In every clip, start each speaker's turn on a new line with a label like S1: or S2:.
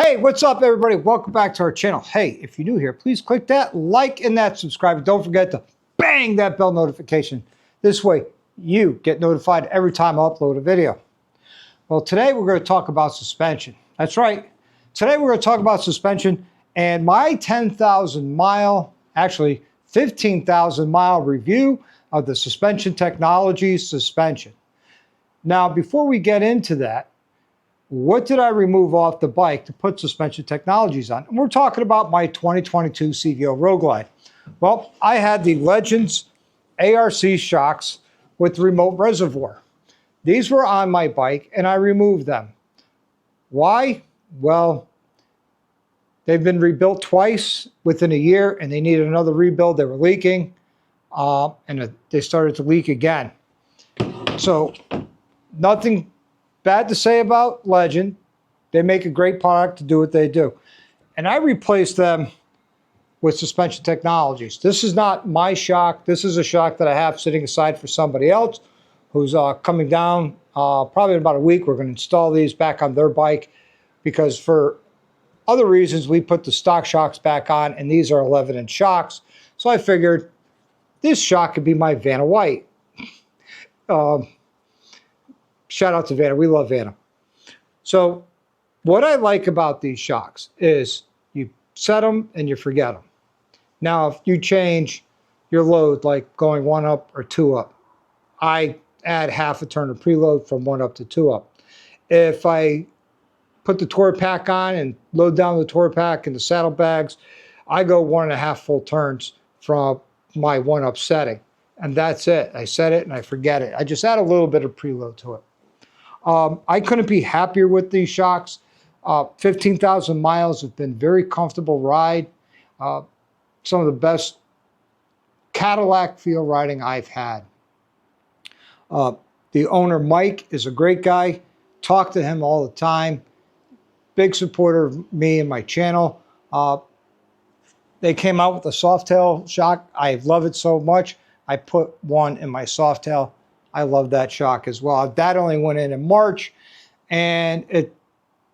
S1: Hey, what's up everybody? Welcome back to our channel. Hey, if you're new here, please click that like and that subscribe. Don't forget to bang that bell notification. This way you get notified every time I upload a video. Well, today we're going to talk about suspension. That's right. Today we're going to talk about suspension and my 10,000 mile, actually 15,000 mile review of the Suspension Technologies suspension. Now, before we get into that, what did I remove off the bike to put Suspension Technologies on? And we're talking about my 2022 CVO Road Glide. Well, I had the Legends ARC shocks with remote reservoir. These were on my bike and I removed them. Why? Well, they've been rebuilt twice within a year and they needed another rebuild. They were leaking and they started to leak again. So nothing bad to say about Legend. They make a great product to do what they do. And I replaced them with Suspension Technologies. This is not my shock. This is a shock that I have sitting aside for somebody else who's coming down probably in about a week. We're going to install these back on their bike because for other reasons we put the stock shocks back on and these are 11-inch shocks. So I figured this shock could be my Vanna White. Shout out to Vanna. We love Vanna. So what I like about these shocks is you set them and you forget them. Now, if you change your load, like going 1 up or 2 up, I add half a turn of preload from 1 up to 2 up. If I put the tour pack on and load down the tour pack and the saddlebags, I go 1.5 full turns from my 1 up setting. And that's it. I set it and I forget it. I just add a little bit of preload to it. I couldn't be happier with these shocks. 15,000 miles have been very comfortable ride. Some of the best Cadillac feel riding I've had. The owner, Mike, is a great guy. Talk to him all the time. Big supporter of me and my channel. They came out with a Softail shock. I love it so much. I put one in my Softail. I love that shock as well. That only went in March, and it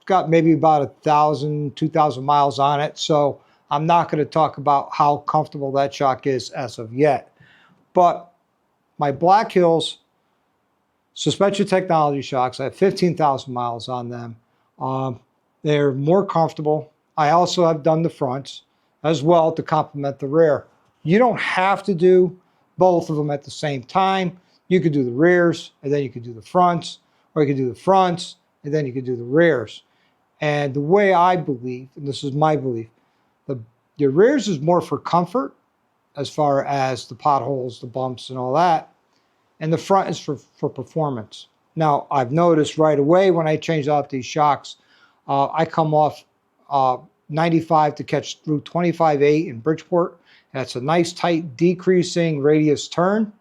S1: got maybe about 1,000, 2,000 miles on it. So I'm not going to talk about how comfortable that shock is as of yet. But my Black Hills Suspension Technology shocks, I have 15,000 miles on them. They're more comfortable. I also have done the fronts as well to complement the rear. You don't have to do both of them at the same time. You could do the rears, and then you could do the fronts, or you could do the fronts, and then you could do the rears. And the way I believe, and this is my belief, the rears is more for comfort as far as the potholes, the bumps, and all that. And the front is for performance. Now, I've noticed right away when I change out these shocks, I come off 95 to catch through 25.8 in Bridgeport. That's a nice, tight, decreasing radius turn.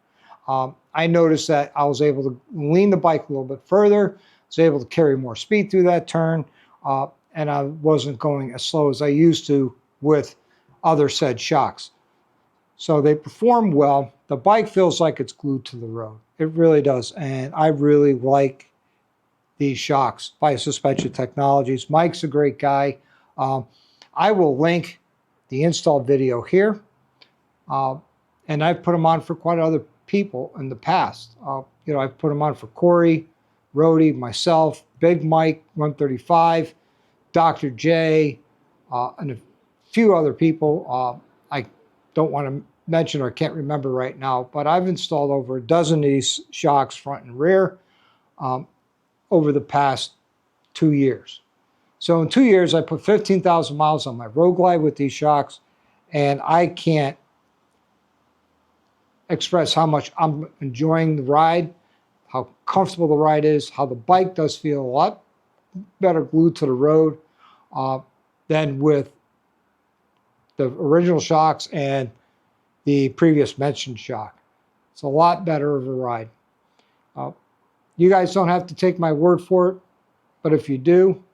S1: I noticed that I was able to lean the bike a little bit further, was able to carry more speed through that turn, and I wasn't going as slow as I used to with other said shocks. So they perform well. The bike feels like it's glued to the road. It really does, and I really like these shocks by Suspension Technologies. Mike's a great guy. I will link the install video here, and I've put them on for quite other people in the past. I've put them on for Corey, Rody, myself, Big Mike 135, Dr. J, and a few other people I don't want to mention or can't remember right now, but I've installed over a dozen of these shocks front and rear over the past 2 years. So in 2 years, I put 15,000 miles on my Road Glide with these shocks, and I can't express how much I'm enjoying the ride, how comfortable the ride is, how the bike does feel a lot better glued to the road than with the original shocks and the previous mentioned shock. It's a lot better of a ride. You guys don't have to take my word for it, but if you do,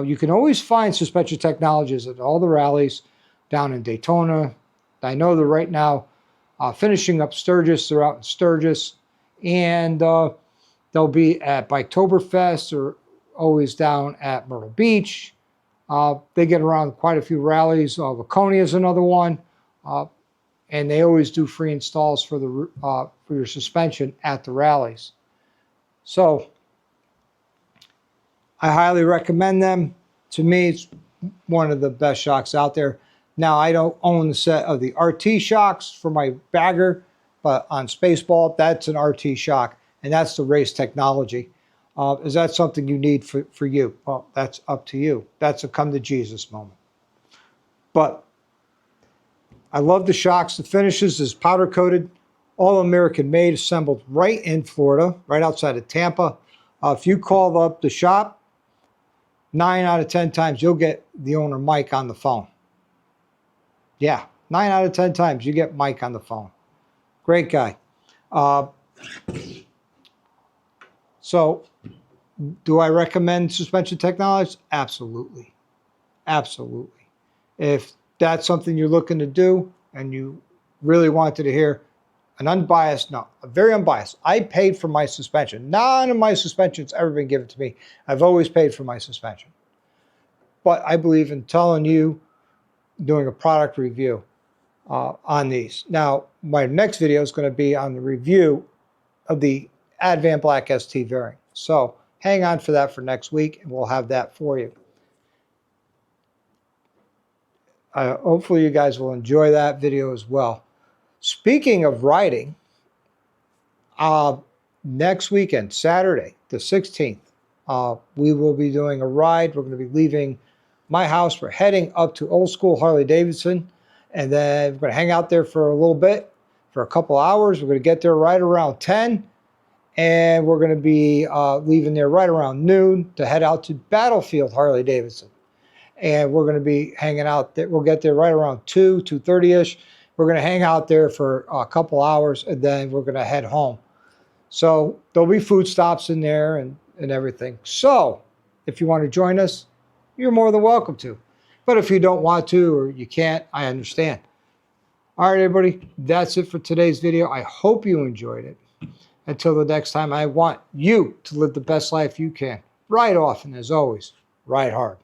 S1: you can always find Suspension Technologies at all the rallies down in Daytona. I know they're right now finishing up Sturgis. They're out in Sturgis, and they'll be at Biketoberfest or always down at Myrtle Beach. They get around quite a few rallies. Laconia is another one. And they always do free installs for your suspension at the rallies. So I highly recommend them. To me, it's one of the best shocks out there. Now, I don't own the set of the RT shocks for my bagger, but on Spaceball, that's an RT shock, and that's the race technology. Is that something you need for you? Well, that's up to you. That's a come to Jesus moment. But I love the shocks. The finishes is powder coated, all American made, assembled right in Florida, right outside of Tampa. If you call up the shop, 9 out of 10 times you'll get the owner Mike on the phone. Yeah, 9 out of 10 times you get Mike on the phone. Great guy. So do I recommend suspension technologies? Absolutely. Absolutely. If that's something you're looking to do and you really wanted to hear an unbiased, no, a very unbiased. I paid for my suspension. None of my suspension's ever been given to me. I've always paid for my suspension. But I believe in telling you, doing a product review on these. Now, my next video is going to be on the review of the Advan Black ST variant. So hang on for that for next week, and we'll have that for you. Hopefully you guys will enjoy that video as well. Speaking of riding, next weekend, Saturday, the 16th, we will be doing a ride. We're going to be leaving my house. We're heading up to Old School Harley Davidson, and then we're going to hang out there for a little bit, for a couple hours. We're going to get there right around 10, and we're going to be leaving there right around noon to head out to Battlefield Harley Davidson. And we're going to be hanging out there. We'll get there right around 2:30-ish. We're going to hang out there for a couple hours, and then we're going to head home. So there'll be food stops in there and everything. So if you want to join us, you're more than welcome to. But if you don't want to or you can't, I understand. All right, everybody, that's it for today's video. I hope you enjoyed it. Until the next time, I want you to live the best life you can. Ride often, as always, ride hard.